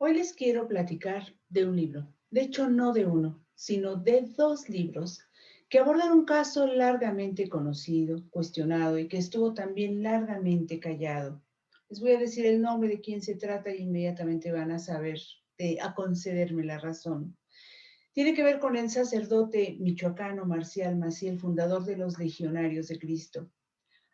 Hoy les quiero platicar de un libro, de hecho no de uno, sino de dos libros que abordan un caso largamente conocido, cuestionado y que estuvo también largamente callado. Les voy a decir el nombre de quién se trata y inmediatamente van a saber, a concederme la razón. Tiene que ver con el sacerdote michoacano Marcial Maciel, fundador de los Legionarios de Cristo.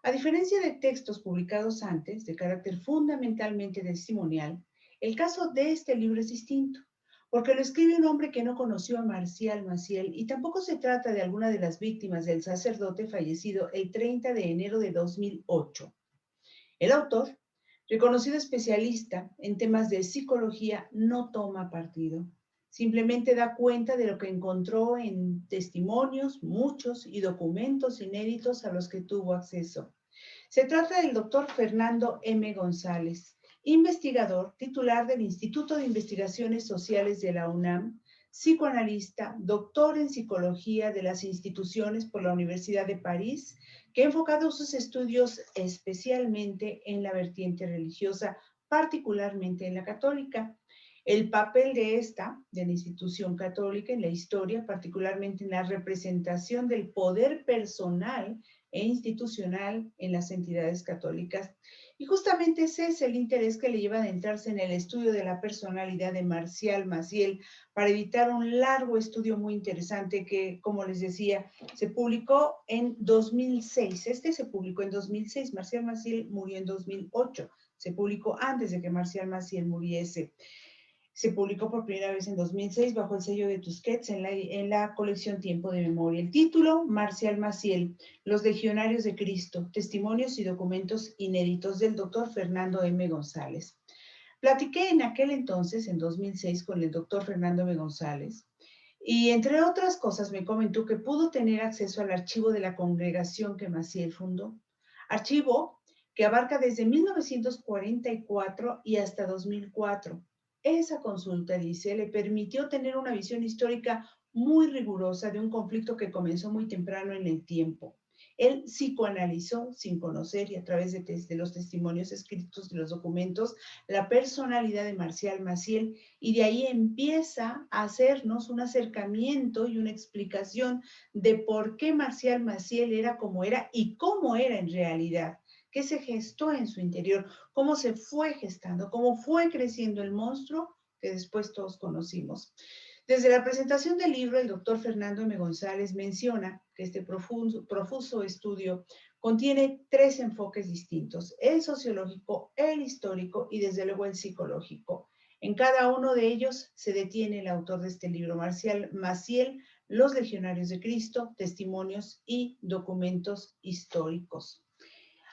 A diferencia de textos publicados antes, de carácter fundamentalmente testimonial, el caso de este libro es distinto, porque lo escribe un hombre que no conoció a Marcial Maciel y tampoco se trata de alguna de las víctimas del sacerdote fallecido el 30 de enero de 2008. El autor, reconocido especialista en temas de psicología, no toma partido. Simplemente da cuenta de lo que encontró en testimonios, muchos y documentos inéditos a los que tuvo acceso. Se trata del doctor Fernando M. González, investigador titular del Instituto de Investigaciones Sociales de la UNAM, psicoanalista, doctor en psicología de las instituciones por la Universidad de París, que ha enfocado sus estudios especialmente en la vertiente religiosa, particularmente en la católica. El papel de la institución católica en la historia, particularmente en la representación del poder personal e institucional en las entidades católicas. Y justamente ese es el interés que le lleva a adentrarse en el estudio de la personalidad de Marcial Maciel para editar un largo estudio muy interesante que, como les decía, se publicó en 2006. Este se publicó en 2006. Marcial Maciel murió en 2008. Se publicó antes de que Marcial Maciel muriese. Se publicó por primera vez en 2006 bajo el sello de Tusquets en la colección Tiempo de Memoria. El título, Marcial Maciel, Los Legionarios de Cristo, Testimonios y Documentos Inéditos del doctor Fernando M. González. Platiqué en aquel entonces, en 2006, con el doctor Fernando M. González y entre otras cosas me comentó que pudo tener acceso al archivo de la congregación que Maciel fundó. Archivo que abarca desde 1944 y hasta 2004. Esa consulta, dice, le permitió tener una visión histórica muy rigurosa de un conflicto que comenzó muy temprano en el tiempo. Él psicoanalizó sin conocer y a través de los testimonios escritos de los documentos la personalidad de Marcial Maciel y de ahí empieza a hacernos un acercamiento y una explicación de por qué Marcial Maciel era como era y cómo era en realidad, qué se gestó en su interior, cómo se fue gestando, cómo fue creciendo el monstruo que después todos conocimos. Desde la presentación del libro, el doctor Fernando M. González menciona que este profuso estudio contiene tres enfoques distintos: el sociológico, el histórico y desde luego el psicológico. En cada uno de ellos se detiene el autor de este libro, Marcial Maciel, Los Legionarios de Cristo, Testimonios y Documentos Históricos.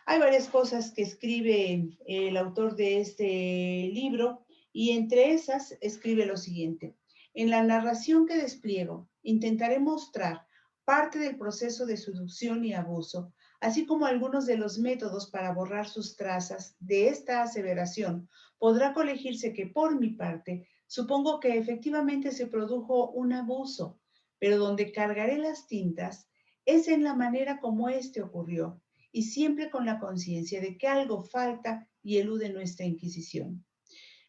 Hay varias cosas que escribe el autor de este libro y entre esas escribe lo siguiente. En la narración que despliego, intentaré mostrar parte del proceso de seducción y abuso, así como algunos de los métodos para borrar sus trazas. De esta aseveración podrá colegirse que, por mi parte, supongo que efectivamente se produjo un abuso, pero donde cargaré las tintas es en la manera como este ocurrió, y siempre con la conciencia de que algo falta y elude nuestra inquisición.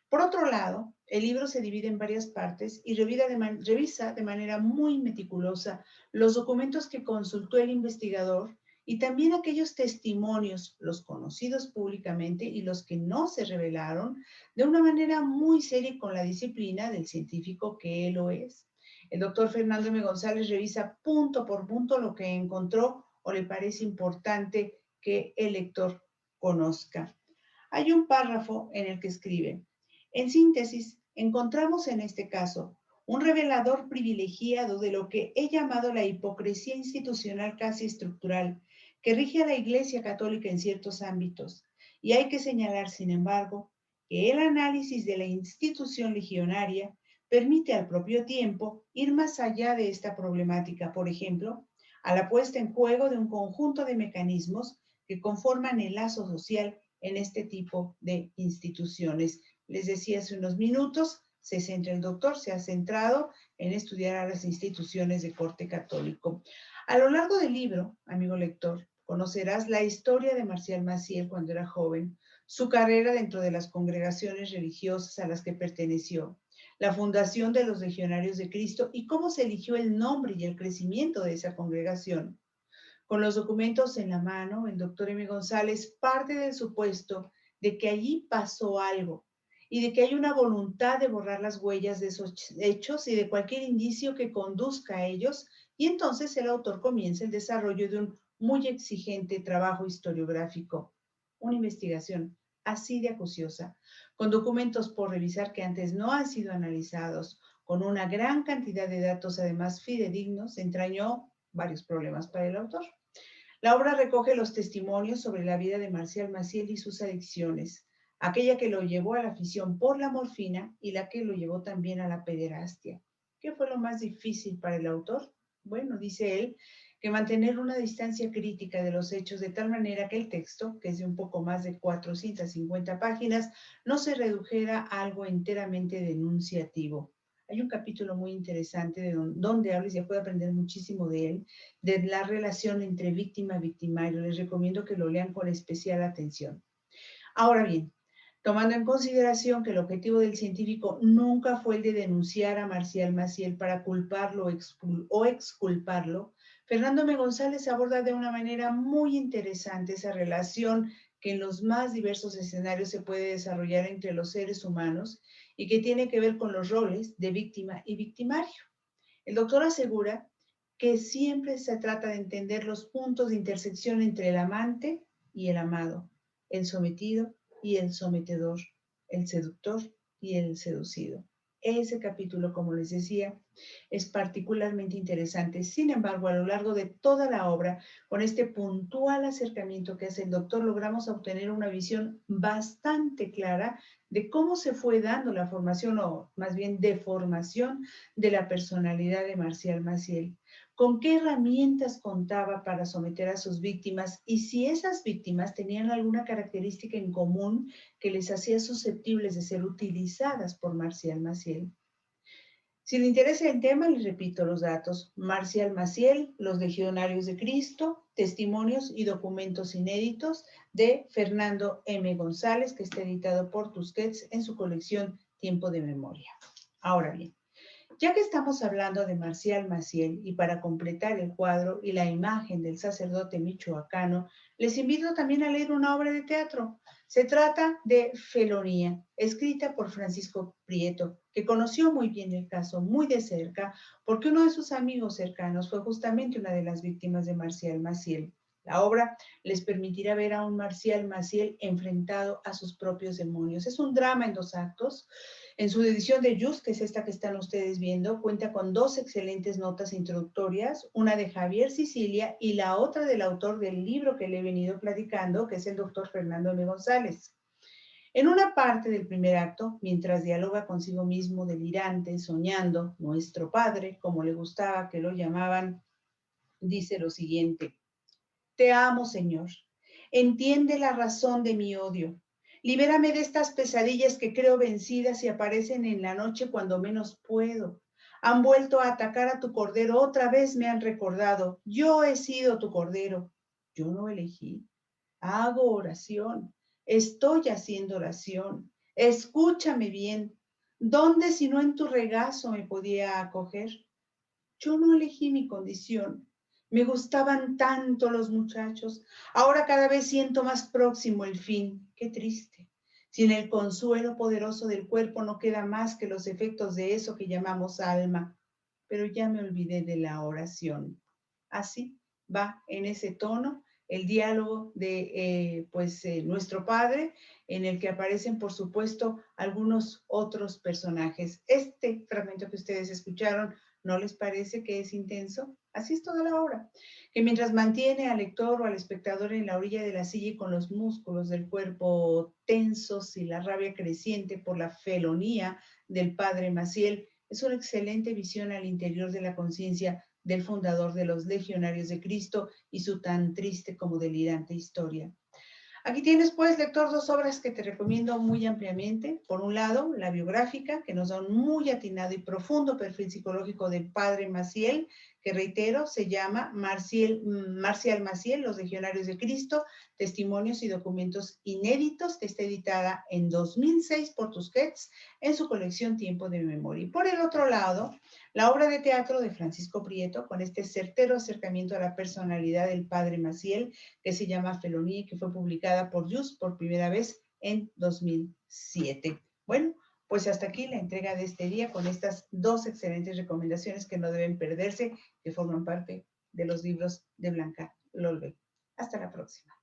Por otro lado, el libro se divide en varias partes y revisa de manera muy meticulosa los documentos que consultó el investigador y también aquellos testimonios, los conocidos públicamente y los que no se revelaron, de una manera muy seria y con la disciplina del científico que él lo es. El doctor Fernando M. González revisa punto por punto lo que encontró o le parece importante que el lector conozca. Hay un párrafo en el que escribe: en síntesis, encontramos en este caso un revelador privilegiado de lo que he llamado la hipocresía institucional casi estructural que rige a la Iglesia Católica en ciertos ámbitos. Y hay que señalar, sin embargo, que el análisis de la institución legionaria permite al propio tiempo ir más allá de esta problemática, por ejemplo, a la puesta en juego de un conjunto de mecanismos que conforman el lazo social en este tipo de instituciones. Les decía hace unos minutos, el doctor se ha centrado en estudiar a las instituciones de corte católico. A lo largo del libro, amigo lector, conocerás la historia de Marcial Maciel cuando era joven, su carrera dentro de las congregaciones religiosas a las que perteneció, la fundación de los Legionarios de Cristo y cómo se eligió el nombre y el crecimiento de esa congregación. Con los documentos en la mano, el doctor M. González parte del supuesto de que allí pasó algo y de que hay una voluntad de borrar las huellas de esos hechos y de cualquier indicio que conduzca a ellos, y entonces el autor comienza el desarrollo de un muy exigente trabajo historiográfico, una investigación así de acuciosa, con documentos por revisar que antes no han sido analizados, con una gran cantidad de datos además fidedignos, entrañó varios problemas para el autor. La obra recoge los testimonios sobre la vida de Marcial Maciel y sus adicciones, aquella que lo llevó a la afición por la morfina y la que lo llevó también a la pederastia. ¿Qué fue lo más difícil para el autor? Bueno, dice él, que mantener una distancia crítica de los hechos de tal manera que el texto, que es de un poco más de 450 páginas, no se redujera a algo enteramente denunciativo. Hay un capítulo muy interesante donde habla y se puede aprender muchísimo de él, de la relación entre víctima y victimario. Les recomiendo que lo lean con especial atención. Ahora bien, tomando en consideración que el objetivo del científico nunca fue el de denunciar a Marcial Maciel para culparlo o exculparlo, Fernando M. González aborda de una manera muy interesante esa relación que en los más diversos escenarios se puede desarrollar entre los seres humanos y que tiene que ver con los roles de víctima y victimario. El doctor asegura que siempre se trata de entender los puntos de intersección entre el amante y el amado, el sometido y el sometedor, el seductor y el seducido. Ese capítulo, como les decía, es particularmente interesante. Sin embargo, a lo largo de toda la obra, con este puntual acercamiento que hace el doctor, logramos obtener una visión bastante clara de cómo se fue dando la formación, o más bien deformación, de la personalidad de Marcial Maciel, con qué herramientas contaba para someter a sus víctimas y si esas víctimas tenían alguna característica en común que les hacía susceptibles de ser utilizadas por Marcial Maciel. Si le interesa el tema, les repito los datos. Marcial Maciel, Los Legionarios de Cristo, testimonios y documentos inéditos de Fernando M. González, que está editado por Tusquets en su colección Tiempo de Memoria. Ahora bien, ya que estamos hablando de Marcial Maciel y para completar el cuadro y la imagen del sacerdote michoacano, les invito también a leer una obra de teatro. Se trata de Felonía, escrita por Francisco Prieto, que conoció muy bien el caso, muy de cerca, porque uno de sus amigos cercanos fue justamente una de las víctimas de Marcial Maciel. La obra les permitirá ver a un Marcial Maciel enfrentado a sus propios demonios. Es un drama en 2 actos. En su edición de Just, que es esta que están ustedes viendo, cuenta con 2 excelentes notas introductorias, una de Javier Sicilia y la otra del autor del libro que le he venido platicando, que es el doctor Fernando M. González. En una parte del primer acto, mientras dialoga consigo mismo delirante, soñando, nuestro padre, como le gustaba que lo llamaban, dice lo siguiente: Te amo, Señor. Entiende la razón de mi odio. Libérame de estas pesadillas que creo vencidas y aparecen en la noche cuando menos puedo. Han vuelto a atacar a tu cordero, otra vez me han recordado. Yo he sido tu cordero. Yo no elegí. Hago oración. Estoy haciendo oración. Escúchame bien. ¿Dónde si no en tu regazo me podía acoger? Yo no elegí mi condición. Me gustaban tanto los muchachos. Ahora cada vez siento más próximo el fin. Qué triste. Sin el consuelo poderoso del cuerpo no queda más que los efectos de eso que llamamos alma. Pero ya me olvidé de la oración. Así va en ese tono el diálogo de nuestro padre, en el que aparecen, por supuesto, algunos otros personajes. Este fragmento que ustedes escucharon, ¿no les parece que es intenso? Así es toda la obra, que mientras mantiene al lector o al espectador en la orilla de la silla y con los músculos del cuerpo tensos y la rabia creciente por la felonía del padre Maciel, es una excelente visión al interior de la conciencia del fundador de los Legionarios de Cristo y su tan triste como delirante historia. Aquí tienes, pues, lector, 2 obras que te recomiendo muy ampliamente. Por un lado, la biográfica, que nos da un muy atinado y profundo perfil psicológico del padre Maciel, que reitero, se llama Marcial Maciel, Los Legionarios de Cristo, Testimonios y Documentos Inéditos, que está editada en 2006 por Tusquets en su colección Tiempo de Memoria. Y por el otro lado, la obra de teatro de Francisco Prieto, con este certero acercamiento a la personalidad del padre Maciel, que se llama Felonía y que fue publicada por Just por primera vez en 2007. Bueno, pues hasta aquí la entrega de este día con estas dos excelentes recomendaciones que no deben perderse, que forman parte de los libros de Blanca Lolbe. Hasta la próxima.